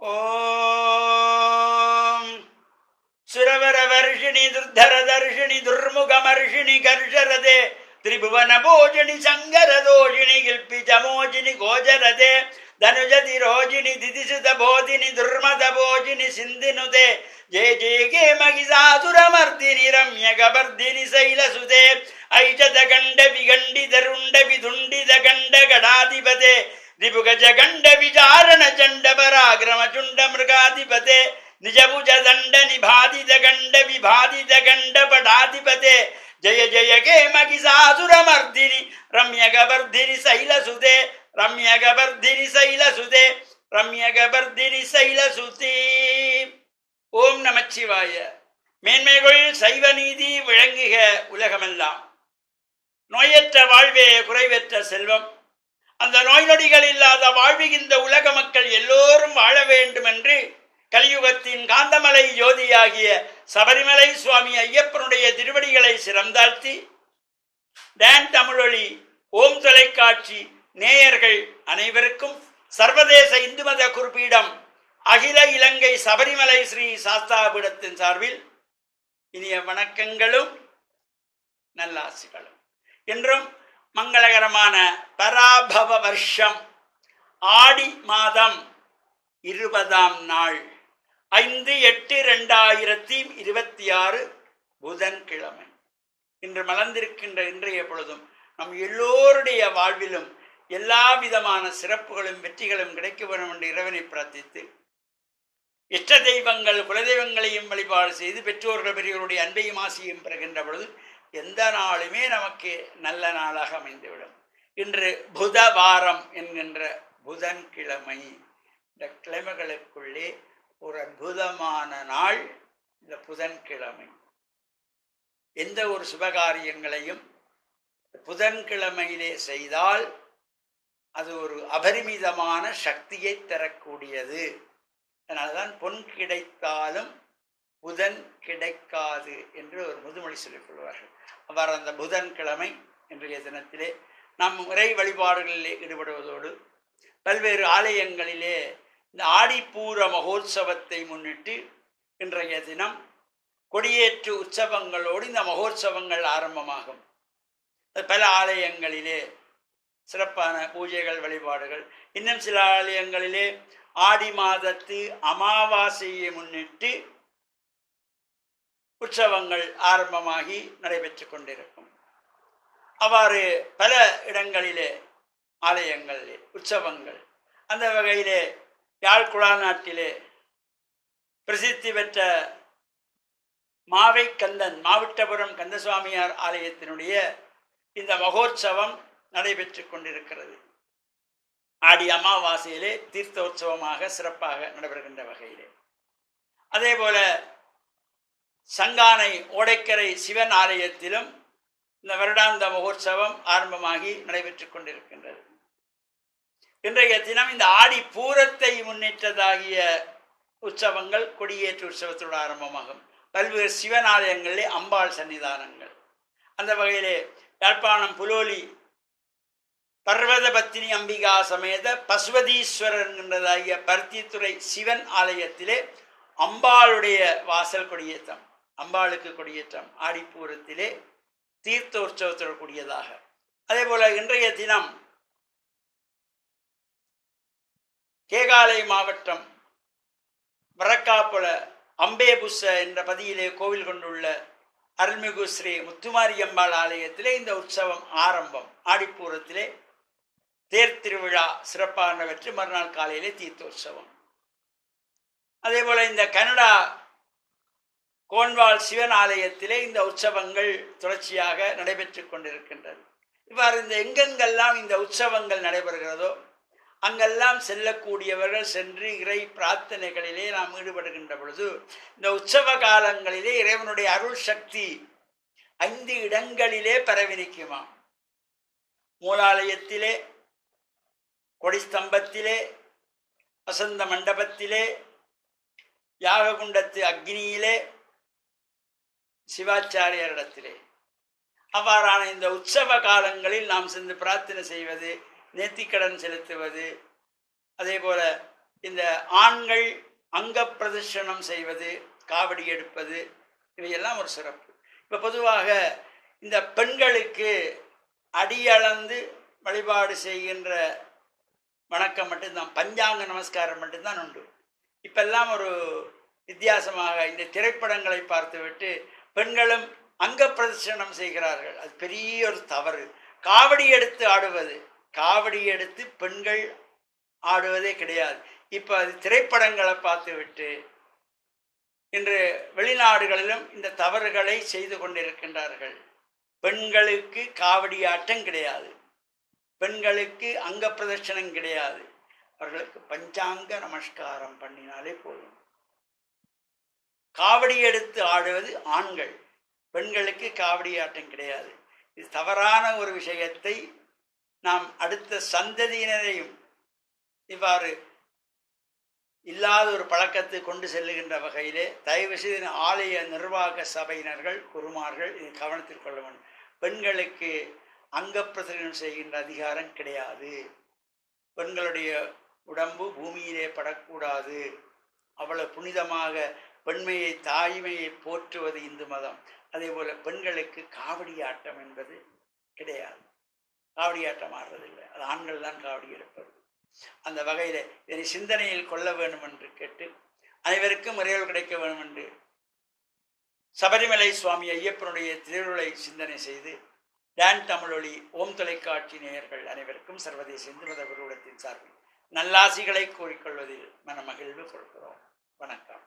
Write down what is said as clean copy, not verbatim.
ஓம் சுரவர வருஷிணி துர்தர தர்ஷிணி துர்முகமர்ஷிணி கர்ஷரதே திரிபுவன போஜினி சங்கரதோஷிணி Kilby ஜமோஜினி கோஜரதே தனுஜதி Rojini திதிசுத Bodhini துர்மத போஜினி சிந்தினுதே Jaya Jaya K Mahishasuramardini Ramya கபர்தினி சைலசுதே ஐஜத கண்ட விகண்டித ருண்ட விதுண்டித கண்ட கடாதிபதே ரிபுகஜ கண்ட விசாரண சண்ட பராக்கிரம சுண்ட மிருகாதிபதே நிஜபுஜ தண்ட நிபாதித கண்ட விபாதித கண்ட படாதிபதே ஜய ஜய கே மகிஷாசுரமர்தினி ரம்ய கபர்தினி சைலசுதே ரம்ய கபர்தினி சைலசுதே ரம்ய கபர்தினி சைலசுதே. ஓம் நமச்சிவாய. மேன்மைகள் சைவ நீதி விளங்குக உலகமெல்லாம். நோயற்ற வாழ்வே குறைவற்ற செல்வம். அந்த நோய் நொடிகள் இல்லாத வாழ்வுகின்ற உலக மக்கள் எல்லோரும் வாழ வேண்டும் என்று கலியுகத்தின் காந்தமலை ஜோதியாகிய சபரிமலை சுவாமி ஐயப்பனுடைய திருவடிகளை சிறந்தாழ்த்தி டான் தமிழொலி ஓம் தொலைக்காட்சி நேயர்கள் அனைவருக்கும் சர்வதேச இந்து மத குறிப்பீடம் அகில இலங்கை சபரிமலை ஸ்ரீ சாஸ்தாபீடத்தின் சார்பில் இனிய வணக்கங்களும் நல்லாசிகளும். இன்றும் மங்களகரமான பராபவ வருஷம் ஆடி மாதம் 20ஆம் நாள் 5/8/2026 புதன்கிழமை. இன்று மலர்ந்திருக்கின்ற இன்றைய பொழுதும் நம் எல்லோருடைய வாழ்விலும் எல்லா விதமான சிறப்புகளும் வெற்றிகளும் கிடைக்க வேண்டும் என்று இறைவனை பிரார்த்தித்து இஷ்ட தெய்வங்கள் குலதெய்வங்களையும் வழிபாடு செய்து பெற்றோர்கள் பெரியவருடைய அன்பையும் ஆசையும் பெறுகின்ற பொழுது எந்த நாளுமே நமக்கு நல்ல நாளாக அமைந்துவிடும். இன்று புதவாரம் என்கின்ற புதன்கிழமை. இந்த கிழமைகளுக்குள்ளே ஒரு அற்புதமான நாள் இந்த புதன்கிழமை. எந்த ஒரு சுபகாரியங்களையும் புதன்கிழமையிலே செய்தால் அது ஒரு அபரிமிதமான சக்தியை தரக்கூடியது. அதனால்தான் பொன் கிடைத்தாலும் புதன் கிடைக்காது என்று ஒரு முதுமொழி சொல்லிக் கொள்வார்கள். அவ்வாறு அந்த புதன்கிழமை இன்றைய தினத்திலே நாம் இறை வழிபாடுகளிலே ஈடுபடுவதோடு பல்வேறு ஆலயங்களிலே இந்த ஆடிப்பூர மகோத்சவத்தை முன்னிட்டு இன்றைய தினம் கொடியேற்று உற்சவங்களோடு இந்த மகோத்சவங்கள் ஆரம்பமாகும். பல ஆலயங்களிலே சிறப்பான பூஜைகள் வழிபாடுகள். இன்னும் சில ஆலயங்களிலே ஆடி மாதத்து அமாவாசையை முன்னிட்டு உற்சவங்கள் ஆரம்பமாகி நடைபெற்று கொண்டிருக்கும். அவ்வாறு பல இடங்களிலே ஆலயங்களிலே உற்சவங்கள். அந்த வகையிலே யாழ்குழாநாட்டிலே பிரசித்தி பெற்ற மாவை கந்தன் மாவட்டபுரம் கந்தசுவாமியார் ஆலயத்தினுடைய இந்த மகோற்சவம் நடைபெற்று கொண்டிருக்கிறது. ஆடி அமாவாசையிலே தீர்த்தோற்சவமாக சிறப்பாக நடைபெறுகின்ற வகையிலே. அதே போல சங்கானை ஓடைக்கரை சிவன் ஆலயத்திலும் இந்த வருடாந்த மகோற்சவம் ஆரம்பமாகி நடைபெற்று கொண்டிருக்கின்றது. இன்றைய தினம் இந்த ஆடி பூரத்தை முன்னிட்டதாகிய உற்சவங்கள் கொடியேற்று உற்சவத்தோடு ஆரம்பமாகும். பல்வேறு சிவன் ஆலயங்களிலே அம்பாள் சன்னிதானங்கள். அந்த வகையிலே யாழ்ப்பாணம் புலோலி பர்வத பத்தினி அம்பிகா சமேத பசுவதீஸ்வரர் என்கின்றதாகிய பருத்தித்துறை சிவன் ஆலயத்திலே அம்பாளுடைய வாசல் கொடியேற்றம், அம்பாளுக்கு கொடியேற்றம் ஆடிப்பூரத்திலே தீர்த்தோற்சவத்தோடு கூடியதாக. அதே போல இன்றைய தினம் கேகாலை மாவட்டம் வரக்காப்புல அம்பேபுச என்ற பதியிலே கோவில் கொண்டுள்ள அருள்மிகு ஸ்ரீ முத்துமாரியம்பாள் ஆலயத்திலே இந்த உற்சவம் ஆரம்பம். ஆடிப்பூரத்திலே தேர் திருவிழா சிறப்பாக நடைபெற்று மறுநாள் காலையிலே தீர்த்தோற்சவம். அதே போல இந்த கனடா கோன்வால் சிவன் ஆலயத்திலே இந்த உற்சவங்கள் தொடர்ச்சியாக நடைபெற்று கொண்டிருக்கின்றது. இவ்வாறு இந்த எங்கெங்கெல்லாம் இந்த உற்சவங்கள் நடைபெறுகிறதோ அங்கெல்லாம் செல்லக்கூடியவர்கள் சென்று இறை பிரார்த்தனைகளிலே நாம் ஈடுபடுகின்ற பொழுது இந்த உற்சவ காலங்களிலே இறைவனுடைய அருள் சக்தி 5 இடங்களிலே பரவி நிற்குமாம். மூலாலயத்திலே, கொடிஸ்தம்பத்திலே, வசந்த மண்டபத்திலே, யாககுண்டத்து அக்னியிலே, சிவாச்சாரியரிடத்திலே. அவ்வாறான இந்த உற்சவ காலங்களில் நாம் சென்று பிரார்த்தனை செய்வது, நேர்த்திக்கடன் செலுத்துவது, அதே போல இந்த ஆண்கள் அங்க பிரதர்ஷனம் செய்வது, காவடி எடுப்பது, இவையெல்லாம் ஒரு சிறப்பு. இப்போ பொதுவாக இந்த பெண்களுக்கு அடியளந்து வழிபாடு செய்கின்ற வணக்கம் மட்டும்தான், பஞ்சாங்க நமஸ்காரம் மட்டும்தான் உண்டு. இப்பெல்லாம் ஒரு வித்தியாசமாக இந்த திரைப்படங்களை பார்த்துவிட்டு பெண்களும் அங்க பிரதர்ஷனம் செய்கிறார்கள். அது பெரிய ஒரு தவறு. காவடி எடுத்து ஆடுவது, காவடி எடுத்து பெண்கள் ஆடுவதே கிடையாது. இப்போ அது திரைப்படங்களை பார்த்துவிட்டு இன்று வெளிநாடுகளிலும் இந்த தவறுகளை செய்து கொண்டிருக்கின்றார்கள். பெண்களுக்கு காவடி ஆட்டம் கிடையாது, பெண்களுக்கு அங்க பிரதர்ஷனம் கிடையாது. அவர்களுக்கு பஞ்சாங்க நமஸ்காரம் பண்ணினாலே போதும். காவடி எடுத்து ஆடுவது ஆண்கள், பெண்களுக்கு காவடி ஆட்டம் கிடையாது. இது தவறான ஒரு விஷயத்தை நாம் அடுத்த சந்ததியினரையும் இவ்வாறு இல்லாத ஒரு பழக்கத்தை கொண்டு செல்லுகின்ற வகையிலே தயவு செய்து ஆலய நிர்வாக சபையினர்கள், குருமார்கள் இதை கவனத்தில் கொள்ள வேண்டும். பெண்களுக்கு அங்க பிரதர்ஷனம் செய்கின்ற அதிகாரம் கிடையாது. பெண்களுடைய உடம்பு பூமியிலே படக்கூடாது. அவ்வளவு புனிதமாக பெண்மையை, தாய்மையை போற்றுவது இந்து மதம். அதே போல பெண்களுக்கு காவடி ஆட்டம் என்பது கிடையாது. காவடி ஆட்டம் ஆடுறதில்லை, அது ஆண்கள் தான் காவடி எடுப்பது. அந்த வகையில் இதனை சிந்தனையில் கொள்ள வேண்டும் என்று கேட்டு, அனைவருக்கும் இறைவல் கிடைக்க வேண்டும் என்று சபரிமலை சுவாமி ஐயப்பனுடைய திருவுருளை சிந்தனை செய்து, டான் தமிழொலி ஓம் தொலைக்காட்சி நேயர்கள் அனைவருக்கும் சர்வதேச இந்து மத குருகுலத்தின் சார்பில் நல்லாசிகளை கூறிக்கொள்வதில் மன மகிழ்வு கொள்கிறோம். வணக்கம்.